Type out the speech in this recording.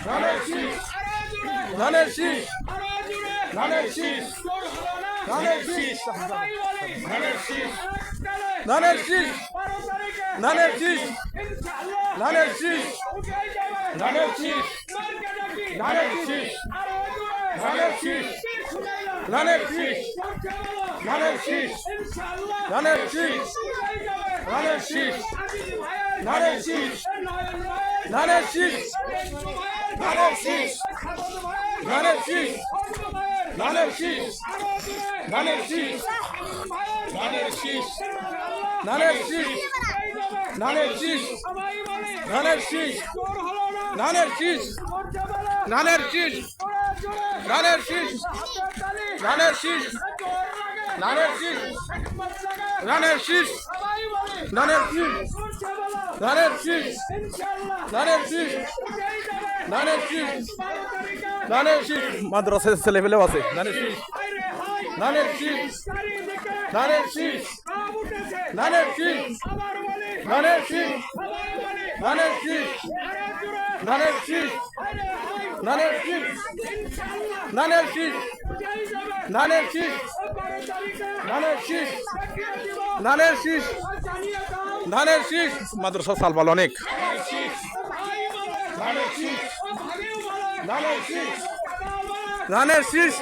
ধানের শীষ, আরো জোরে, ধানের শীষ, আরো জোরে, ধানের শীষ, জোর হলো না, ধানের শীষ, সবাই বলি, ধানের শীষ, এককালে, ধানের শীষ, 12 তারিখে, ধানের শীষ, ইনশাআল্লাহ, ধানের শীষ, উঠেই যাবে, ধানের শীষ, মার্কাটা কি? ধানের শীষ, আরো জোরে, ধানের শীষ, শীষ শুনাই না, ধানের শীষ, জোরছে বলো, ধানের শীষ, ইনশাআল্লাহ, ধানের শীষ, উঠেই যাবে, ধানের শীষ, আজিজ ভাইয়ের, ধানের শীষ, নয়ন ভাইয়ের, ধানের শীষ, রেঞ্জু ভাইয়ের, ধানের শীষ, খাদক ভাইয়ের, ধানের শীষ, অন্য ভাইয়ের, ধানের শীষ, আরো জোরে, ধানের শীষ, আজিজ ভাইয়ের, ধানের শীষ, ইনশাআল্লাহ, ধানের শীষ, উঠেই যাবে, ধানের শীষ, সবাই বলে, ধানের শীষ, জোর হলো না, ধানের শীষ, জোরছে বলো, ধানের শীষ, জোরে জোরে, ধানের শীষ, হাতের তালি, ধানের শীষ, জোর লাগে, ধানের শীষ, হিম্মত লাগে, ধানের শীষ, সবাই বলে, ধানের শীষ, জোরছে বলো, ধানের শীষ, ইনশাআল্লাহ, ধানের শীষ, উঠেই যাবে, ধানের শীষ, 12 তারিখে, ধানের শীষ, মাদ্রাসার ছেলেপেলেও আছে, ধানের শীষ, হায়রে হায়, ধানের শীষ, চারিদিকে ধানের শীষ, কাপ উঠেছে, ধানের শীষ, আবার বলি, ধানের শীষ, সবাই বলি, ধানের শীষ, আরো জোরে, ধানের শীষ, হায়রে হায়, ধানের শীষ, ইনশাআল্লাহ, ধানের শীষ, উঠেই যাবে, ধানের শীষ, 12 তারিখে, ধানের শীষ, দেখিয়ে দিব, ধানের শীষ, জানিয়ে দাও, ধানের শীষ, মাদ্রাসা সালপাল অনেক, ভাই বলে, ধানের শীষ, ও ভাগেও বলে, ধানের শীষ, দাদা বলে, ধানের শীষ,